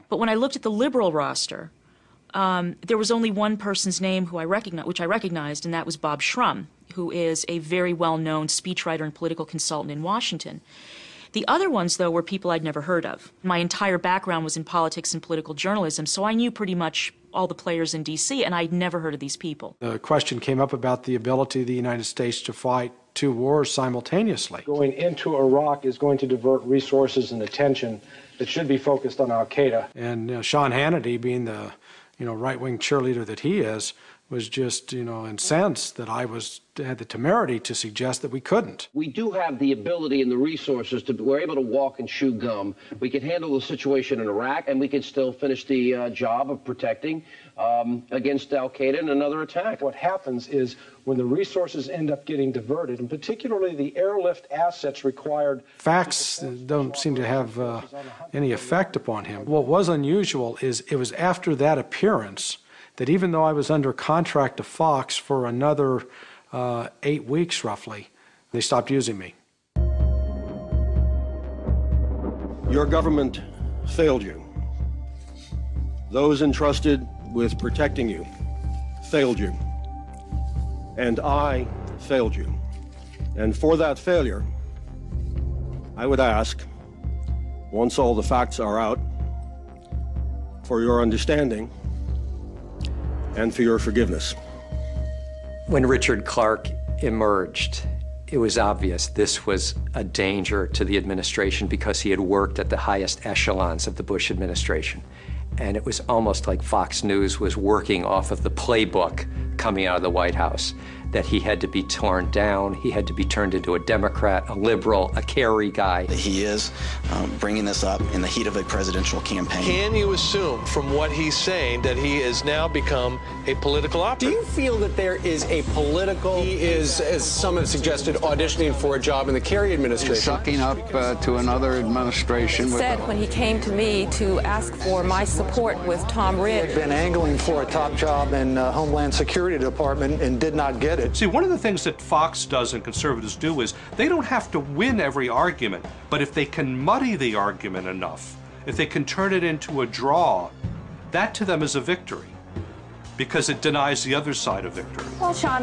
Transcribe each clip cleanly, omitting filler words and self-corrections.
But when I looked at the liberal roster, there was only one person's name which I recognized, and that was Bob Shrum, who is a very well-known speechwriter and political consultant in Washington. The other ones, though, were people I'd never heard of. My entire background was in politics and political journalism, so I knew pretty much all the players in D.C., and I'd never heard of these people. The question came up about the ability of the United States to fight two wars simultaneously. Going into Iraq is going to divert resources and attention that should be focused on al-Qaeda. And Sean Hannity, being the right-wing cheerleader that he is, was just, incensed that I had the temerity to suggest that we couldn't. We do have the ability and the resources we're able to walk and chew gum. We can handle the situation in Iraq, and we can still finish the job of protecting against al-Qaeda and another attack. What happens is when the resources end up getting diverted, and particularly the airlift assets required... Facts don't seem to have any effect upon him. What was unusual is it was after that appearance that even though I was under contract to Fox for another 8 weeks roughly, they stopped using me. Your government failed you. Those entrusted with protecting you failed you. And I failed you. And for that failure, I would ask, once all the facts are out, for your understanding and for your forgiveness. When Richard Clarke emerged, it was obvious this was a danger to the administration because he had worked at the highest echelons of the Bush administration. And it was almost like Fox News was working off of the playbook coming out of the White House, that he had to be torn down, he had to be turned into a Democrat, a liberal, a Kerry guy. He is bringing this up in the heat of a presidential campaign. Can you assume from what he's saying that he has now become a political operative? Do you feel that there is a political... He is, as some have suggested, auditioning for a job in the Kerry administration. He's sucking up to another administration. He said when he came to me to ask for my support with Tom Ridge. He'd been angling for a top job in Homeland Security Department and did not get it. See, one of the things that Fox does and conservatives do is they don't have to win every argument, but if they can muddy the argument enough, if they can turn it into a draw, that to them is a victory, because it denies the other side a victory. Well, Sean,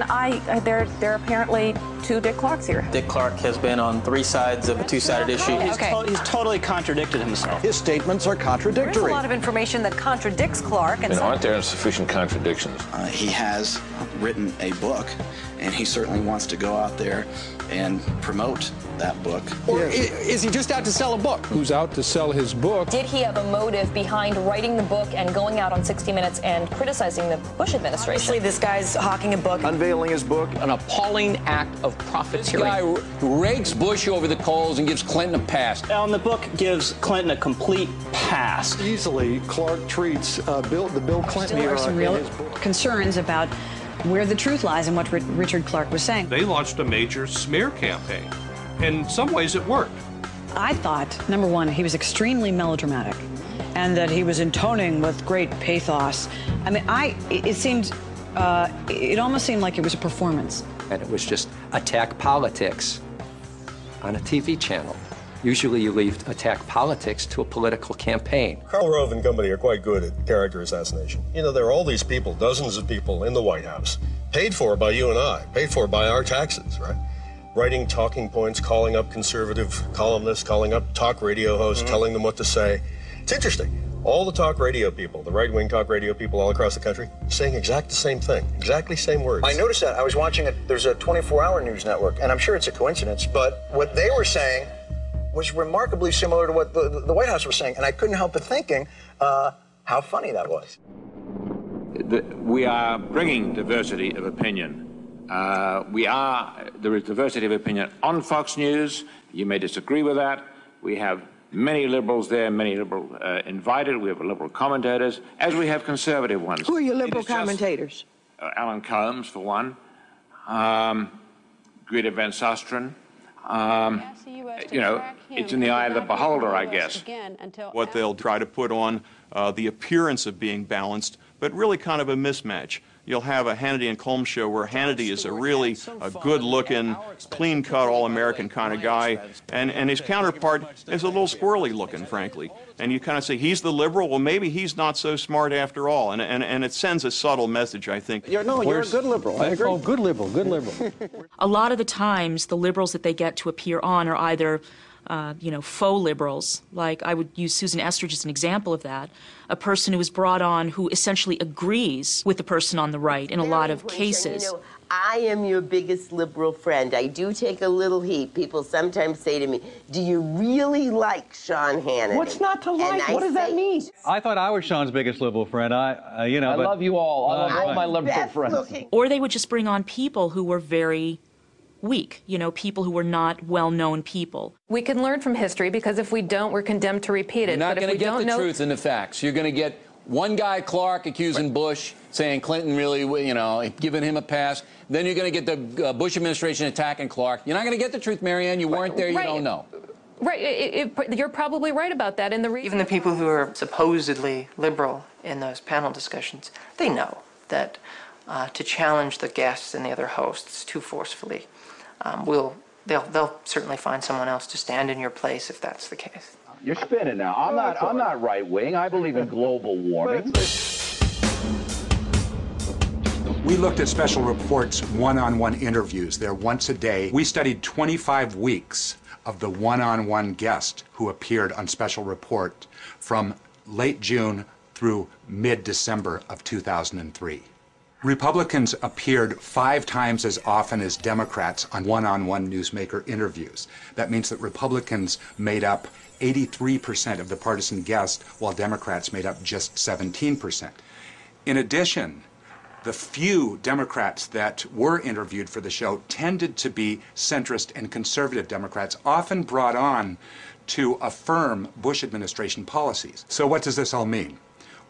there are apparently two Dick Clarks here. Dick Clark has been on three sides of a two-sided issue. He's totally contradicted himself. His statements are contradictory. There's a lot of information that contradicts Clark. And aren't there sufficient contradictions? He has written a book, and he certainly wants to go out there and promote that book. Or is he just out to sell a book? Who's out to sell his book? Did he have a motive behind writing the book and going out on 60 Minutes and criticizing the Bush administration? Obviously, this guy's hawking a book. Unveiling his book. An appalling act of profiteering. This guy rakes Bush over the coals and gives Clinton a pass. And the book gives Clinton a complete pass. Easily, Clark treats the Bill Clinton era. There are some real concerns about where the truth lies and what Richard Clarke was saying. They launched a major smear campaign. In some ways, it worked. I thought, number one, he was extremely melodramatic and that he was intoning with great pathos. I mean, it almost seemed like it was a performance. And it was just attack politics on a TV channel. Usually you leave attack politics to a political campaign. Karl Rove and company are quite good at character assassination. You know, there are all these people, dozens of people in the White House, paid for by you and I, paid for by our taxes, right? Writing talking points, calling up conservative columnists, calling up talk radio hosts, telling them what to say. It's interesting. All the talk radio people, the right-wing talk radio people all across the country, saying exactly the same thing, exactly same words. I noticed that. I was watching it. There's a 24-hour news network, and I'm sure it's a coincidence, but what they were saying was remarkably similar to what the White House was saying, and I couldn't help but thinking how funny that was. We are bringing diversity of opinion. There is diversity of opinion on Fox News. You may disagree with that. We have many liberals there, many liberal invited. We have liberal commentators, as we have conservative ones. Who are your liberal commentators? Alan Combs, for one. Greta Van Susteren. You know, it's in the eye of the beholder, I guess. What they'll try to put on the appearance of being balanced, but really kind of a mismatch. you'll have a Hannity and Colmes show where Hannity is a really good-looking, clean-cut, all-American kind of guy, and his counterpart is a little squirrely-looking, frankly. And you kind of say, he's the liberal? Well, maybe he's not so smart after all. And it sends a subtle message, I think. You're a good liberal. I agree. Oh, good liberal, good liberal. A lot of the times, the liberals that they get to appear on are either faux liberals, like I would use Susan Estridge as an example of that, a person who is brought on who essentially agrees with the person on the right in a lot of cases. You know, I am your biggest liberal friend. I do take a little heat. People sometimes say to me, do you really like Sean Hannity? What's not to like? What does that mean? I thought I was Sean's biggest liberal friend. I love you all. I love all my liberal friends. Or they would just bring on people who were very weak, people who were not well-known people. We can learn from history because if we don't, we're condemned to repeat it. You're not going to get the truth and the facts. You're going to get one guy, Clark, accusing Bush, saying Clinton really, giving him a pass. Then you're going to get the Bush administration attacking Clark. You're not going to get the truth, Marianne. You weren't there. You don't know. Right. You're probably right about that. And even the people who are supposedly liberal in those panel discussions, they know that to challenge the guests and the other hosts too forcefully, they'll certainly find someone else to stand in your place if that's the case. You're spinning now. I'm not right wing. I believe in global warming. We looked at Special Report's one-on-one interviews. They're once a day. We studied 25 weeks of the one-on-one guest who appeared on Special Report from late June through mid-December of 2003. Republicans appeared 5 times as often as Democrats on one-on-one newsmaker interviews. That means that Republicans made up 83% of the partisan guests, while Democrats made up just 17%. In addition, the few Democrats that were interviewed for the show tended to be centrist and conservative Democrats, often brought on to affirm Bush administration policies. So what does this all mean?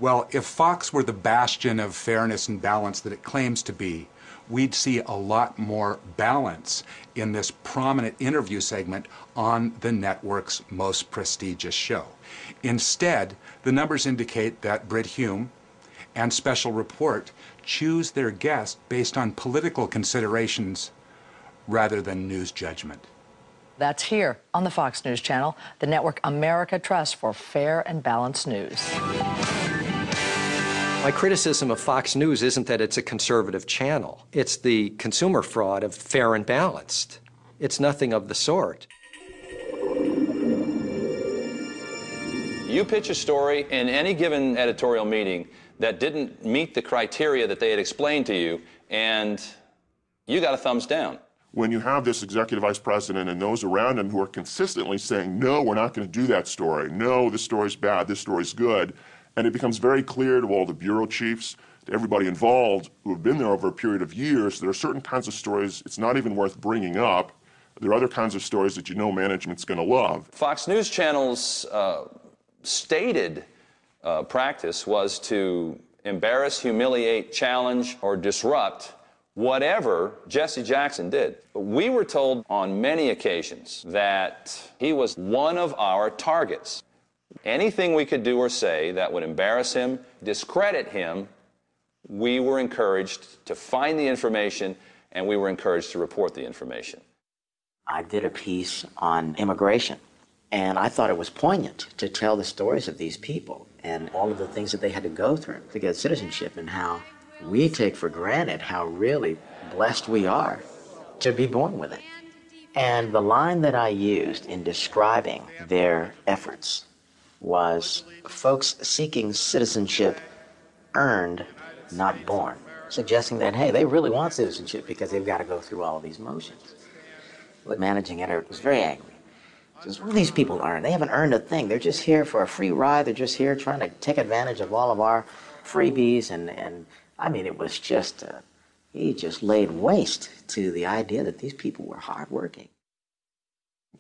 Well, if Fox were the bastion of fairness and balance that it claims to be, we'd see a lot more balance in this prominent interview segment on the network's most prestigious show. Instead, the numbers indicate that Brit Hume and Special Report choose their guests based on political considerations rather than news judgment. That's here on the Fox News Channel, the network America trusts for fair and balanced news. My criticism of Fox News isn't that it's a conservative channel. It's the consumer fraud of fair and balanced. It's nothing of the sort. You pitch a story in any given editorial meeting that didn't meet the criteria that they had explained to you, and you got a thumbs down. When you have this executive vice president and those around him who are consistently saying, no, we're not going to do that story. No, this story's bad, this story's good. And it becomes very clear to all the bureau chiefs, to everybody involved who have been there over a period of years, there are certain kinds of stories it's not even worth bringing up. There are other kinds of stories that management's going to love. Fox News Channel's stated practice was to embarrass, humiliate, challenge, or disrupt whatever Jesse Jackson did. But we were told on many occasions that he was one of our targets. Anything we could do or say that would embarrass him, discredit him, we were encouraged to find the information, and we were encouraged to report the information. I did a piece on immigration, and I thought it was poignant to tell the stories of these people and all of the things that they had to go through to get citizenship, and how we take for granted how really blessed we are to be born with it. And the line that I used in describing their efforts was, folks seeking citizenship earned, not born, suggesting that, hey, they really want citizenship because they've got to go through all of these motions. The managing editor was very angry. He says, what do these people earn? They haven't earned a thing. They're just here for a free ride. They're just here trying to take advantage of all of our freebies. And I mean, it was just, he just laid waste to the idea that these people were hardworking.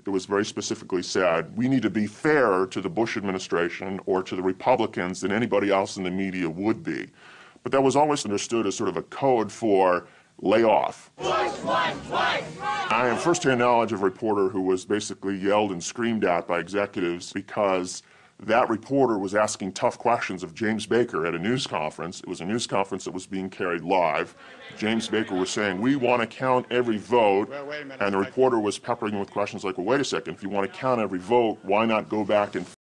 It was very specifically said, we need to be fairer to the Bush administration or to the Republicans than anybody else in the media would be. But that was always understood as sort of a code for lay off. I have first-hand knowledge of a reporter who was basically yelled and screamed at by executives because that reporter was asking tough questions of James Baker at a news conference. It was a news conference that was being carried live. James Baker was saying, we want to count every vote, and the reporter was peppering him with questions like, well, wait a second, if you want to count every vote, why not go back and